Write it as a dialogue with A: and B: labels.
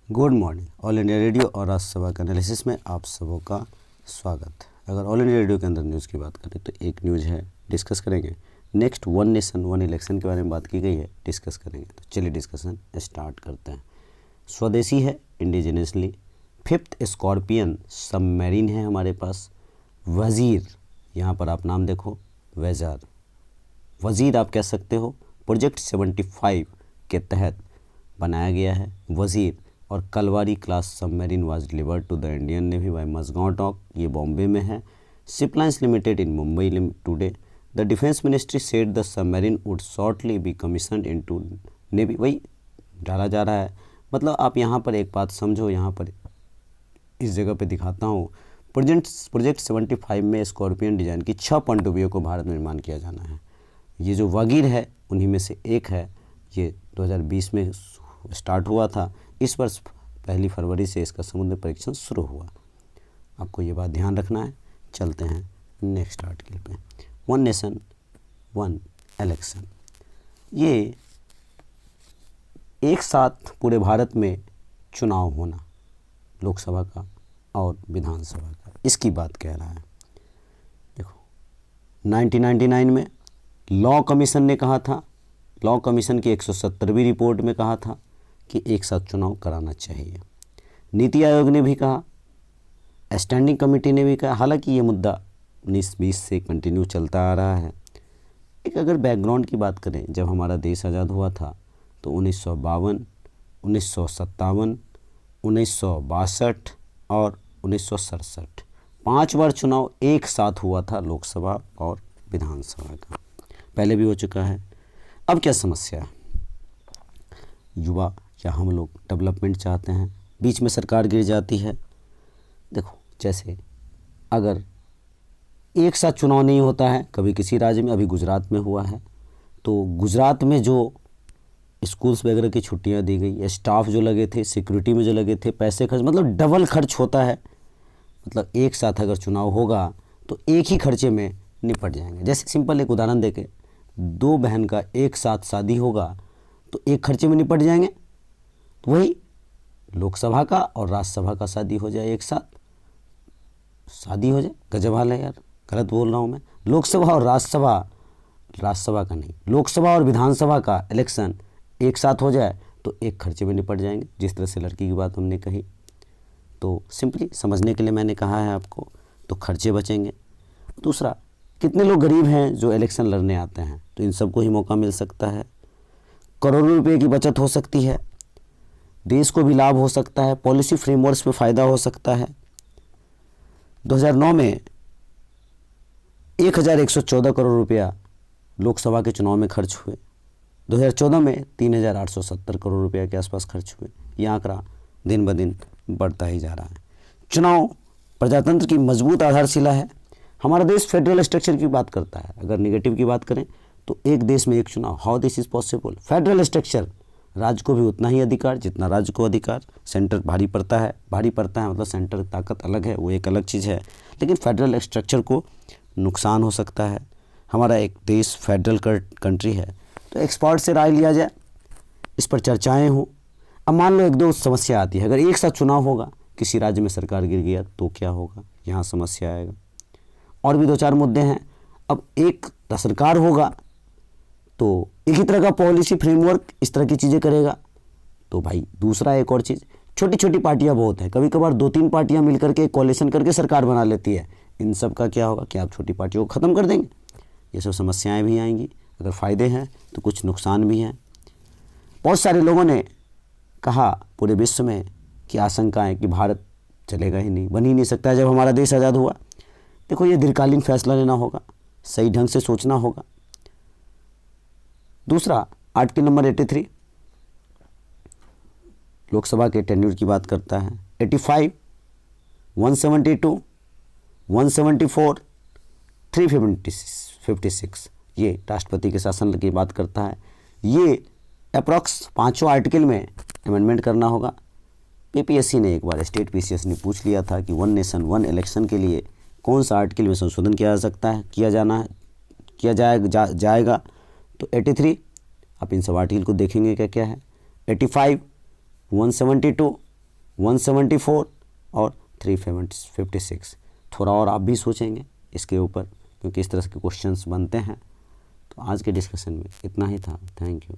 A: Good morning. All India radio और राज्यसभा के analysis में आप सबों का स्वागत है। अगर ऑल इंडिया रेडियो के अंदर न्यूज़ की बात करें तो एक न्यूज़ है, डिस्कस करेंगे। Next one nation one election के बारे में बात की गई है, डिस्कस करेंगे। तो चलिए डिस्कशन स्टार्ट करते हैं। स्वदेशी है, इंडिजिनियसली। फिफ्थ स्कॉर्पियन सबमरीन है हमारे पास। वज़ीर, यहाँ पर आप नाम देखो, वज़ीर आप कह सकते हो। प्रोजेक्ट 75 के तहत बनाया गया है वज़ीर। और Kalvari class submarine was delivered to the Indian navy by Mazagon dock, ये बॉम्बे में है। Ship lines limited in Mumbai today. The defence ministry said the submarine would shortly be commissioned into navy. वही डाला जा रहा है। मतलब आप यहाँ पर एक बात समझो, यहाँ पर इस जगह पे दिखाता हूँ। प्रोजेक्ट 75 में स्कॉर्पियन डिज़ाइन की 6 पनडुब्बियों को भारत में निर्माण किया जाना है। ये जो वज़ीर है उन्हीं में से एक है। ये 2020 में स्टार्ट हुआ था। इस वर्ष 1 फरवरी से इसका समुद्र परीक्षण शुरू हुआ। आपको ये बात ध्यान रखना है। चलते हैं नेक्स्ट आर्टिकल पे। वन नेशन वन इलेक्शन, ये एक साथ पूरे भारत में चुनाव होना, लोकसभा का और विधानसभा का, इसकी बात कह रहा है। देखो 1999 में लॉ कमीशन ने कहा था, लॉ कमीशन की 170वीं रिपोर्ट में कहा था कि एक साथ चुनाव कराना चाहिए। नीति आयोग ने भी कहा, स्टैंडिंग कमेटी ने भी कहा। हालांकि ये मुद्दा 1920 से कंटिन्यू चलता आ रहा है। एक अगर बैकग्राउंड की बात करें, जब हमारा देश आज़ाद हुआ था तो 1952, 1957, 1962 और 1967 5 बार चुनाव एक साथ हुआ था, लोकसभा और विधानसभा का। पहले भी हो चुका है। अब क्या समस्या है? युवा या हम लोग डेवलपमेंट चाहते हैं, बीच में सरकार गिर जाती है। देखो जैसे अगर एक साथ चुनाव नहीं होता है कभी किसी राज्य में, अभी गुजरात में हुआ है, तो गुजरात में जो स्कूल्स वगैरह की छुट्टियां दी गई, स्टाफ जो लगे थे, सिक्योरिटी में जो लगे थे, पैसे खर्च, मतलब डबल खर्च होता है। मतलब एक साथ अगर चुनाव होगा तो एक ही खर्चे में निपट जाएंगे। जैसे सिंपल एक उदाहरण देके, 2 बहन का एक साथ शादी होगा तो एक खर्चे में निपट जाएंगे। तो वही लोकसभा का और राज्यसभा का शादी हो जाए, एक साथ शादी हो जाए। गजब हाल है यार, गलत बोल रहा हूँ मैं। लोकसभा और राज्यसभा का नहीं, लोकसभा और विधानसभा का इलेक्शन एक साथ हो जाए तो एक खर्चे में निपट जाएंगे। जिस तरह से लड़की की बात हमने कही, तो सिंपली समझने के लिए मैंने कहा है आपको, तो खर्चे बचेंगे। दूसरा, कितने लोग गरीब हैं जो इलेक्शन लड़ने आते हैं, तो इन सबको ही मौका मिल सकता है। करोड़ों रुपए की बचत हो सकती है, देश को भी लाभ हो सकता है, पॉलिसी फ्रेमवर्क्स पे फ़ायदा हो सकता है। 2009 में 1114 करोड़ रुपया लोकसभा के चुनाव में खर्च हुए। 2014 में 3870 करोड़ रुपया के आसपास खर्च हुए। ये आंकड़ा दिन ब दिन बढ़ता ही जा रहा है। चुनाव प्रजातंत्र की मजबूत आधारशिला है। हमारा देश फेडरल स्ट्रक्चर की बात करता है। अगर नेगेटिव की बात करें तो एक देश में एक चुनाव, how this is possible? Federal structure, राज्य को भी उतना ही अधिकार जितना राज्य को अधिकार। सेंटर भारी पड़ता है मतलब सेंटर ताकत अलग है, वो एक अलग चीज़ है। लेकिन फेडरल स्ट्रक्चर को नुकसान हो सकता है। हमारा एक देश फेडरल कंट्री है, तो एक्सपर्ट से राय लिया जाए, इस पर चर्चाएँ हों। अब मान लो एक दो समस्या आती है, अगर एक साथ चुनाव होगा, किसी राज्य में सरकार गिर गया तो क्या होगा, यहाँ समस्या आएगा। और भी 2-4 मुद्दे हैं। अब एक सरकार होगा तो एक ही तरह का पॉलिसी फ्रेमवर्क इस तरह की चीज़ें करेगा, तो भाई दूसरा एक और चीज़, छोटी छोटी पार्टियां बहुत हैं, कभी कभार 2-3 पार्टियां मिलकर के कोalition करके सरकार बना लेती है। इन सब का क्या होगा कि आप छोटी पार्टियों को ख़त्म कर देंगे। ये सब समस्याएं भी आएंगी। अगर फ़ायदे हैं तो कुछ नुकसान भी हैं। बहुत सारे लोगों ने कहा पूरे विश्व में कि आशंका है कि भारत चलेगा ही नहीं, बन ही नहीं सकता है जब हमारा देश आज़ाद हुआ। देखो ये दीर्घकालीन फैसला लेना होगा, सही ढंग से सोचना होगा। दूसरा, आर्टिकल नंबर 83 लोकसभा के टेन्यूर की बात करता है। 85, 172, 174, 356 ये राष्ट्रपति के शासन की बात करता है। ये अप्रॉक्स 5 आर्टिकल में अमेंडमेंट करना होगा। पीपीएससी ने एक बार, स्टेट पीसीएस ने पूछ लिया था कि वन नेशन वन इलेक्शन के लिए कौन सा आर्टिकल में संशोधन किया जा सकता है, किया जाएगा। तो 83, आप इन सब आर्टिकल को देखेंगे क्या क्या है। 85, 172, 174 और 356। थोड़ा और आप भी सोचेंगे इसके ऊपर, क्योंकि इस तरह के क्वेश्चंस बनते हैं। तो आज के डिस्कशन में इतना ही था। Thank you.